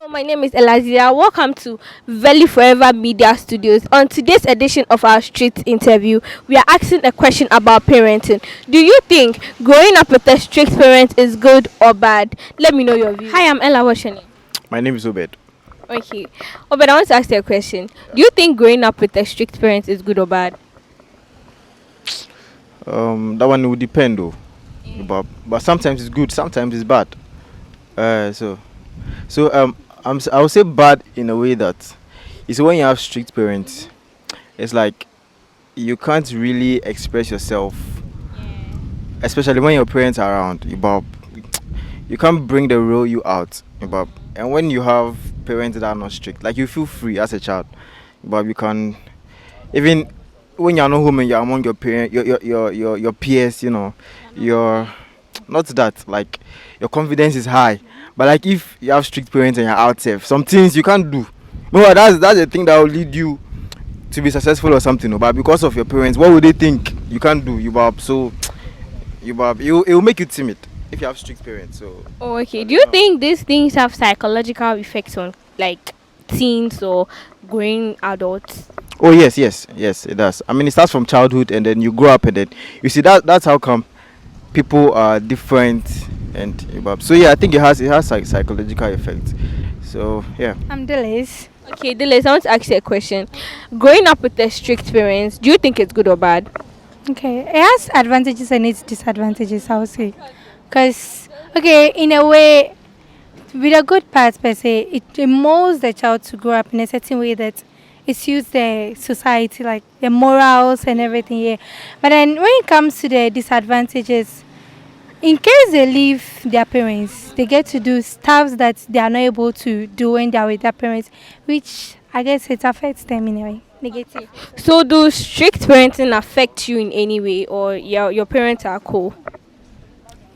My name is Elazia. Welcome to Valley Forever Media Studios. On today's edition of our street interview, we are asking a question about parenting. Do you think growing up with a strict parent is good or bad? Let me know your view. Hi, I'm Ella. What's your name? My name is Obed. Okay. Oh, but I want to ask you a question. Do you think growing up with a strict parent is good or bad? That one will depend though. But sometimes it's good, sometimes it's bad. So I would say bad in a way that it's when you have strict parents. It's like you can't really express yourself, especially when your parents are around. But you can't bring the real you out. But and when you have parents that are not strict, like you feel free as a child. But you can even when you're not home and you're among your parents, your peers, your not that like your confidence is high. But like if you have strict parents and you're out safe, some things you can't do. No, that's the thing that will lead you to be successful or something. No? But because of your parents, what would they think you can't do? It will make you timid if you have strict parents. So Oh, okay. Do you think these things have psychological effects on like teens or growing adults? oh yes, it does. I mean, it starts from childhood and then you grow up and then you see that's how come people are different and so yeah, I think it has like psychological effects. So yeah. I'm Delis. Okay, Dylan, I want to ask you a question. Growing up with a strict parents, do you think it's good or bad? Okay, it has advantages and its disadvantages, I would say. Because, okay, in a way, with a good part per se, it molds the child to grow up in a certain way that it suits the society, like the morals and everything. Yeah. But then when it comes to the disadvantages, in case they leave their parents, they get to do stuff that they are not able to do when they are with their parents, which I guess it affects them in a way. Negative. So, do strict parenting affect you in any way, or your parents are cool?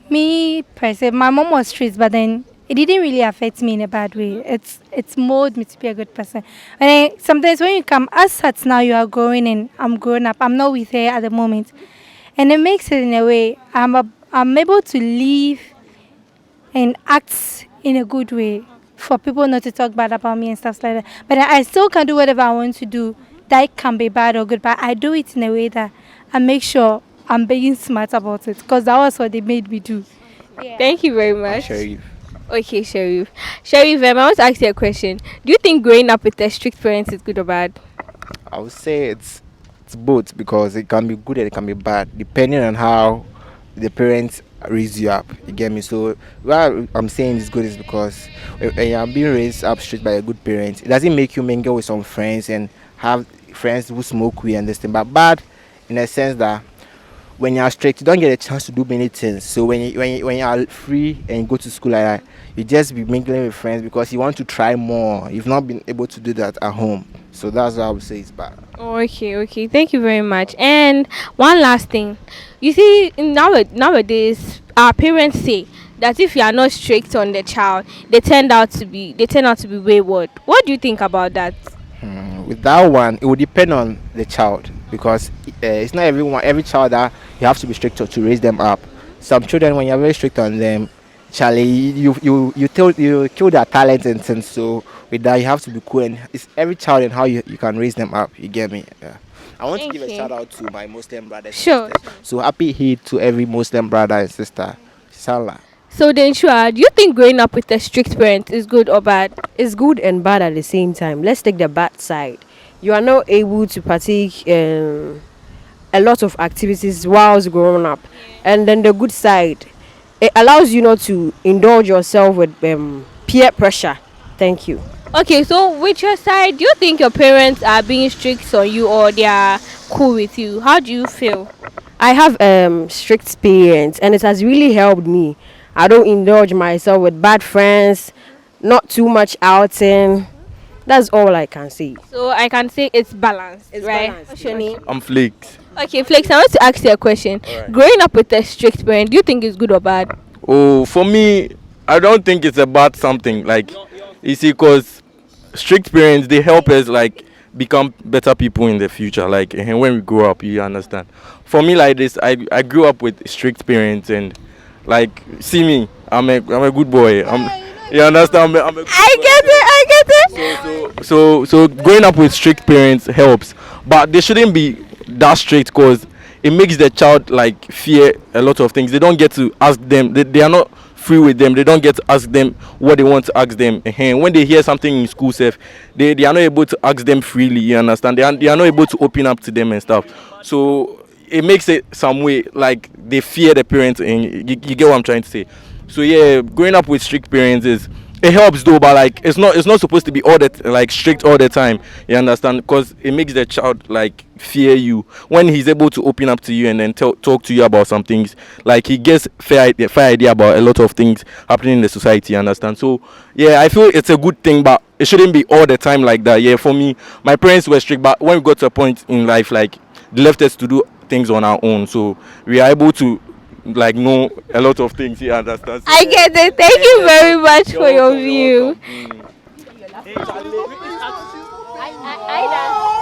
Me per se, my mom was strict, but then it didn't really affect me in a bad way. It's molded me to be a good person. And then sometimes when you come as such now you are growing and I'm grown up. I'm not with her at the moment, and it makes it in a way I'm able to live and act in a good way for people not to talk bad about me and stuff like that. But I still can do whatever I want to do. That can be bad or good, but I do it in a way that I make sure I'm being smart about it because that was what they made me do. Thank you very much. Sharif. Okay, Sharif. Sharif, I want to ask you a question. Do you think growing up with a strict parents is good or bad? I would say it's both because it can be good and it can be bad depending on how the parents raise you up. You get me? So what I'm saying is good is because when you're being raised up straight by a good parent, it doesn't make you mingle with some friends and have friends who smoke weed and this thing. But bad in a sense that when you're strict, you don't get a chance to do many things. So when you are free and you go to school like that, you just be mingling with friends because you want to try more. You've not been able to do that at home. So that's what I would say is bad. Okay. Thank you very much. And one last thing. You see, nowadays, our parents say that if you are not strict on the child, they turn out to be wayward. What do you think about that? With that one, it will depend on the child because it's not every child that you have to be strict to raise them up. Some children, when you're very strict on them, Charlie, you kill their talent and things. So with that, you have to be cool and it's every child and how you can raise them up. You get me? Yeah. I want Thank to give you. a shout out to my Muslim brothers Sure. and sisters. So happy Eid to every Muslim brother and sister. Salah. So then, sure, do you think growing up with a strict parent is good or bad? It's good and bad at the same time. Let's take the bad side. You are not able to partake in a lot of activities whilst growing up. And then the good side, it allows you not to indulge yourself with peer pressure. Thank you. Okay, so with your side, do you think your parents are being strict on you or they are cool with you? How do you feel? I have strict parents and it has really helped me. I don't indulge myself with bad friends, not too much outing. That's all I can say. So I can say it's balanced, It's right? balanced, What's your yes. name? I'm flaked. Okay, Flex, I want to ask you a question. Growing up with a strict parent, do you think it's good or bad? Oh, for me, I don't think it's about something like you see, cause strict parents they help us like become better people in the future. Like and when we grow up, you understand. For me, like this, I grew up with strict parents and like see me, I'm a good boy. You understand? I'm a I get it. I get it. so growing up with strict parents helps, but they shouldn't be that strict because it makes the child like fear a lot of things. They don't get to ask them. They are not free with them. They don't get to ask them what they want to ask them. When they hear something in school self, they are not able to ask them freely. You understand? They are not able to open up to them and stuff. So it makes it some way like they fear the parents, and you get what I'm trying to say. So yeah, growing up with strict parents is, it helps though, but like it's not supposed to be all that like strict all the time. You understand? Because it makes the child like fear you when he's able to open up to you and then talk to you about some things. Like he gets fair idea about a lot of things happening in the society. You understand? So yeah, I feel it's a good thing, but it shouldn't be all the time like that. Yeah, for me, my parents were strict, but when we got to a point in life, like they left us to do things on our own, so we are able to like know a lot of things. You understand? So, I get it. Thank you very much for your you're view. welcome. I